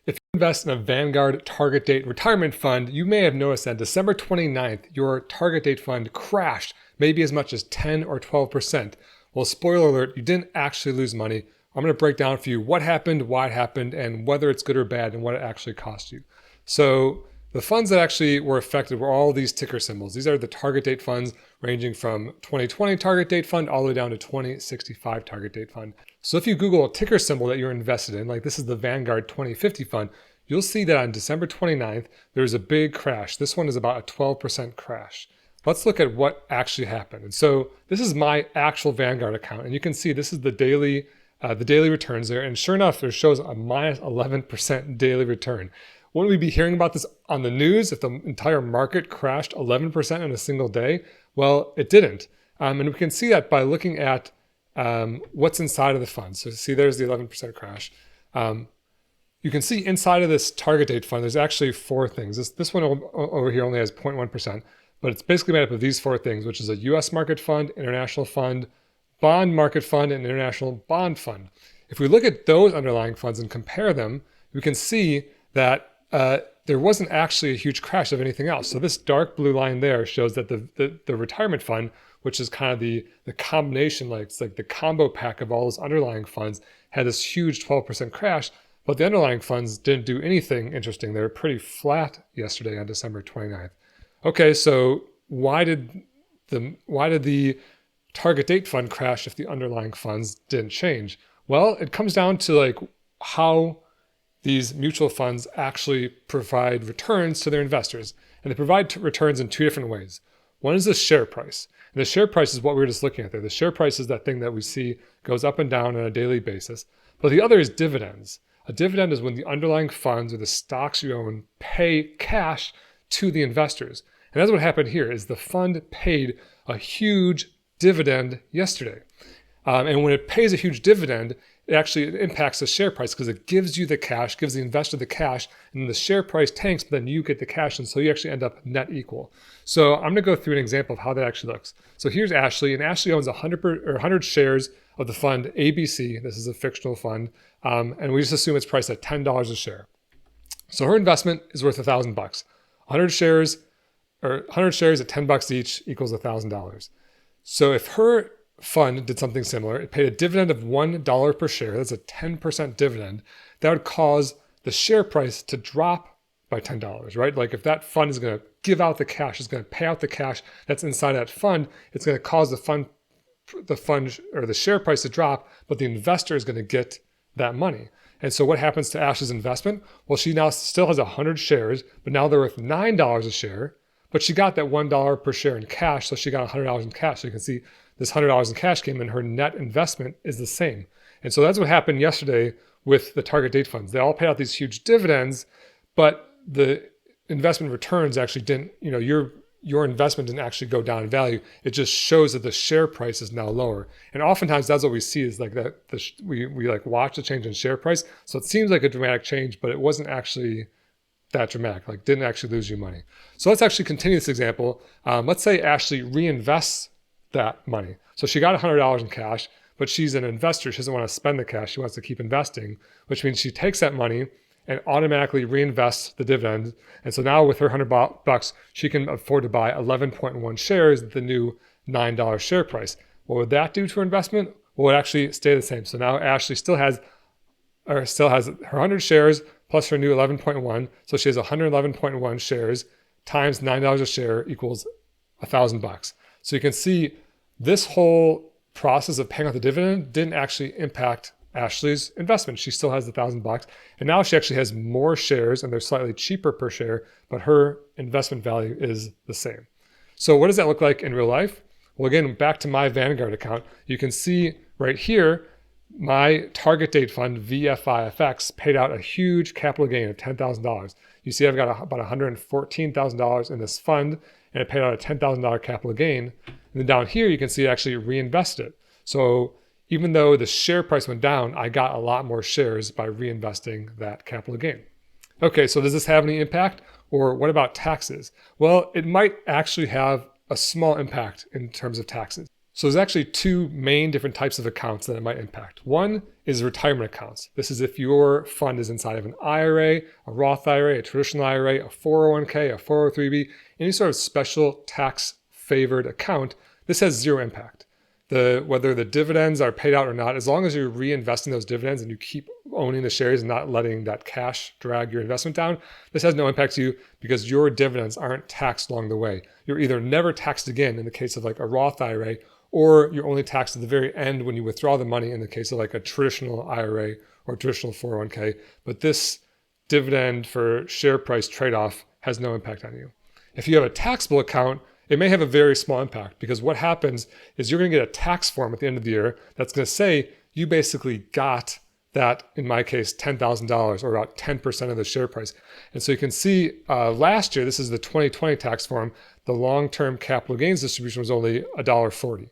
If you invest in a Vanguard target date retirement fund, you may have noticed that December 29th, your target date fund crashed maybe as much as 10 or 12%. Well, spoiler alert, you didn't actually lose money. I'm going to break down for you what happened, why it happened, and whether it's good or bad and what it actually cost you. So the funds that actually were affected were all these ticker symbols. These are the target date funds ranging from 2020 target date fund all the way down to 2065 target date fund. So if you Google a ticker symbol that you're invested in, like this is the Vanguard 2050 fund, you'll see that on December 29th, there's a big crash. This one is about a 12% crash. Let's look at what actually happened. And so this is my actual Vanguard account. And you can see this is the daily returns there. And sure enough, it shows a minus 11% daily return. Wouldn't we be hearing about this on the news if the entire market crashed 11% in a single day? Well, it didn't. And we can see that by looking at what's inside of the fund. So see, there's the 11% crash. You can see inside of this target date fund, there's actually four things. This one over here only has 0.1%, but it's basically made up of these four things, which is a US market fund, international fund, bond market fund, and international bond fund. If we look at those underlying funds and compare them, we can see that there wasn't actually a huge crash of anything else. So this dark blue line there shows that the retirement fund, which is kind of the combination, like it's like the combo pack of all those underlying funds, had this huge 12% crash, but the underlying funds didn't do anything interesting. They were pretty flat yesterday on December 29th. Okay, so why did the target date fund crash if the underlying funds didn't change? Well, it comes down to like how these mutual funds actually provide returns to their investors. And they provide returns in two different ways. One is the share price. And the share price is what we were just looking at there. The share price is that thing that we see goes up and down on a daily basis. But the other is dividends. A dividend is when the underlying funds or the stocks you own pay cash to the investors. And that's what happened here is the fund paid a huge dividend yesterday. And when it pays a huge dividend, it actually impacts the share price because it gives you the cash, gives the investor the cash, and the share price tanks, but then you get the cash, and so you actually end up net equal. So I'm going to go through an example of how that actually looks. So here's Ashley, and Ashley owns 100 shares of the fund ABC. This is a fictional fund, and we just assume it's priced at $10 a share. So her investment is worth $1,000. 100 shares at $10 each equals $1,000. So if her fund did something similar, it paid a dividend of $1 per share, that's a 10% dividend, that would cause the share price to drop by $10, right? Like if that fund is going to give out the cash, it's going to pay out the cash that's inside that fund, it's going to cause the fund or the share price to drop, but the investor is going to get that money. And so what happens to Ash's investment? Well, she now still has 100 shares, but now they're worth $9 a share, but she got that $1 per share in cash, so she got $100 in cash. So you can see this $100 in cash came in, her net investment is the same. And so that's what happened yesterday with the target date funds. They all paid out these huge dividends, but the investment returns actually didn't, your investment didn't actually go down in value. It just shows that the share price is now lower. And oftentimes that's what we see is like that we like watch the change in share price. So it seems like a dramatic change, but it wasn't actually that dramatic, like didn't actually lose you money. So let's actually continue this example. Let's say Ashley reinvests that money. So she got $100 in cash, but she's an investor. She doesn't want to spend the cash. She wants to keep investing, which means she takes that money and automatically reinvests the dividend. And so now with her $100, she can afford to buy 11.1 shares at the new $9 share price. What would that do to her investment? Well, it would actually stay the same. So now Ashley still has her 100 shares plus her new 11.1. So she has 111.1 shares times $9 a share equals $1,000. So you can see this whole process of paying out the dividend didn't actually impact Ashley's investment. She still has the $1,000, and now she actually has more shares, and they're slightly cheaper per share, but her investment value is the same. So what does that look like in real life? Well, again, back to my Vanguard account, you can see right here, my target date fund, VFIFX, paid out a huge capital gain of $10,000. You see I've got about $114,000 in this fund, and it paid out a $10,000 capital gain. And then down here, you can see it actually reinvested. So even though the share price went down, I got a lot more shares by reinvesting that capital gain. Okay, so does this have any impact? Or what about taxes? Well, it might actually have a small impact in terms of taxes. So there's actually two main different types of accounts that it might impact. One is retirement accounts. This is if your fund is inside of an IRA, a Roth IRA, a traditional IRA, a 401k, a 403b, any sort of special tax favored account. This has zero impact. Whether the dividends are paid out or not, as long as you're reinvesting those dividends and you keep owning the shares and not letting that cash drag your investment down, this has no impact to you because your dividends aren't taxed along the way. You're either never taxed again in the case of like a Roth IRA, or you're only taxed at the very end when you withdraw the money in the case of like a traditional IRA or traditional 401k. But this dividend for share price trade-off has no impact on you. If you have a taxable account, it may have a very small impact because what happens is you're going to get a tax form at the end of the year that's going to say you basically got that, in my case, $10,000 or about 10% of the share price. And so you can see last year, this is the 2020 tax form, the long-term capital gains distribution was only $1.40.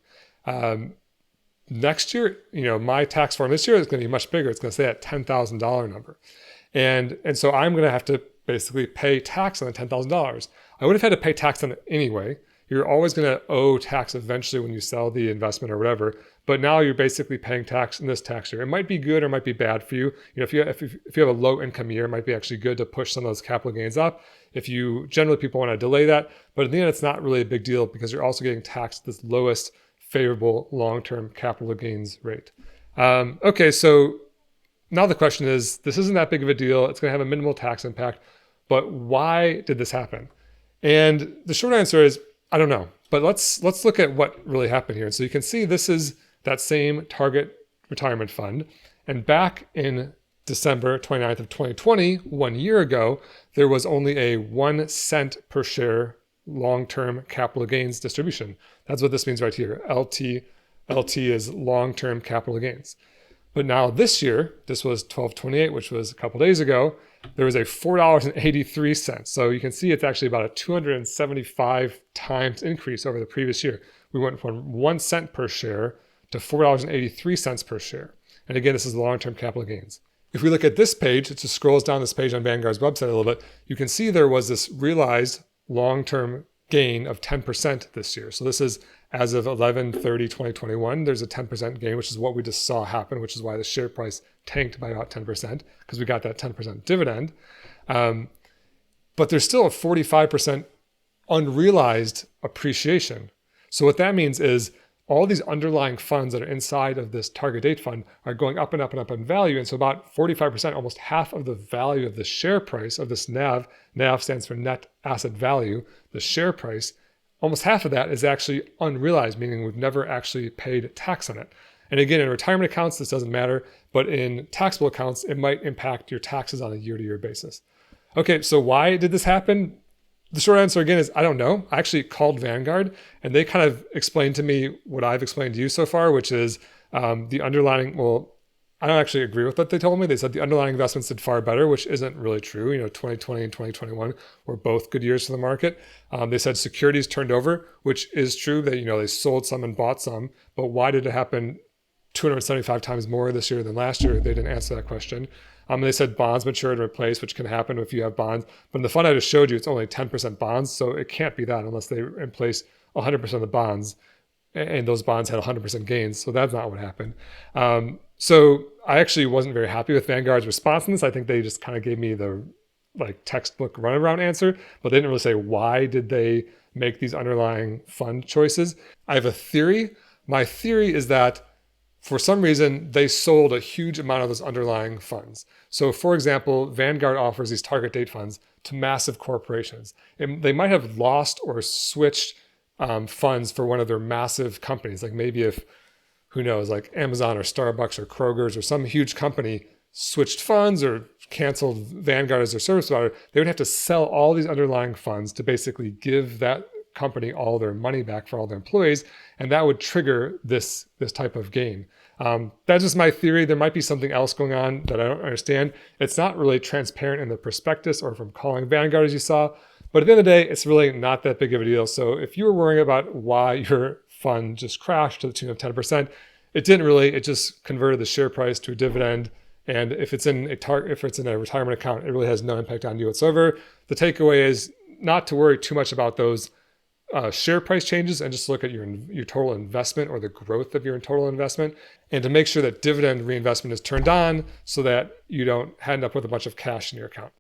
Next year, my tax form this year is going to be much bigger. It's going to say that $10,000 number. And so I'm going to have to basically pay tax on the $10,000. I would have had to pay tax on it anyway. You're always going to owe tax eventually when you sell the investment or whatever. But now you're basically paying tax in this tax year. It might be good or it might be bad for you. If you have a low income year, it might be actually good to push some of those capital gains up. Generally people want to delay that, but in the end, it's not really a big deal because you're also getting taxed this lowest favorable long-term capital gains rate. Okay, so now the question is, this isn't that big of a deal. It's going to have a minimal tax impact, but why did this happen? And the short answer is, I don't know. But let's look at what really happened here. And so you can see this is that same target retirement fund. And back in December 29th of 2020, 1 year ago, there was only a 1 cent per share long-term capital gains distribution. That's what this means right here. LT is long-term capital gains. But now this year, this was 12/28, which was a couple days ago, there was a $4.83. So you can see it's actually about a 275 times increase over the previous year. We went from 1 cent per share to $4.83 per share. And again, this is the long-term capital gains. If we look at this page, it just scrolls down this page on Vanguard's website a little bit, you can see there was this realized long-term gain of 10% this year. So this is as of 11/30/2021, there's a 10% gain, which is what we just saw happen, which is why the share price tanked by about 10% because we got that 10% dividend. But there's still a 45% unrealized appreciation. So what that means is all these underlying funds that are inside of this target date fund are going up and up and up in value. And so about 45%, almost half of the value of the share price of this NAV stands for net asset value, the share price, almost half of that is actually unrealized, meaning we've never actually paid tax on it. And again, in retirement accounts, this doesn't matter, but in taxable accounts, it might impact your taxes on a year-to-year basis. Okay, so why did this happen? The short answer again is I don't know. I actually called Vanguard and they kind of explained to me what I've explained to you so far, which is the underlying, I don't actually agree with what they told me. They said the underlying investments did far better, which isn't really true. 2020 and 2021 were both good years for the market. They said securities turned over, which is true. They sold some and bought some, but why did it happen 275 times more this year than last year? They didn't answer that question. They said bonds matured and replaced, which can happen if you have bonds. But in the fund I just showed you, it's only 10% bonds. So it can't be that unless they replace 100% of the bonds and those bonds had 100% gains. So that's not what happened. So I actually wasn't very happy with Vanguard's response on this. I think they just kind of gave me the textbook runaround answer, but they didn't really say why did they make these underlying fund choices. I have a theory. My theory is that for some reason, they sold a huge amount of those underlying funds. So for example, Vanguard offers these target date funds to massive corporations. And they might have lost or switched funds for one of their massive companies. Like maybe if, who knows, like Amazon or Starbucks or Kroger's or some huge company switched funds or canceled Vanguard as their service provider, they would have to sell all these underlying funds to basically give that company all their money back for all their employees, and that would trigger this type of gain. That's just my theory. There might be something else going on that I don't understand. It's not really transparent in the prospectus or from calling Vanguard as you saw, but at the end of the day, it's really not that big of a deal. So if you were worrying about why your fund just crashed to the tune of 10%, it didn't really. It just converted the share price to a dividend. And if it's in a retirement account, it really has no impact on you whatsoever. The takeaway is not to worry too much about those share price changes and just look at your total investment or the growth of your total investment, and to make sure that dividend reinvestment is turned on so that you don't end up with a bunch of cash in your account.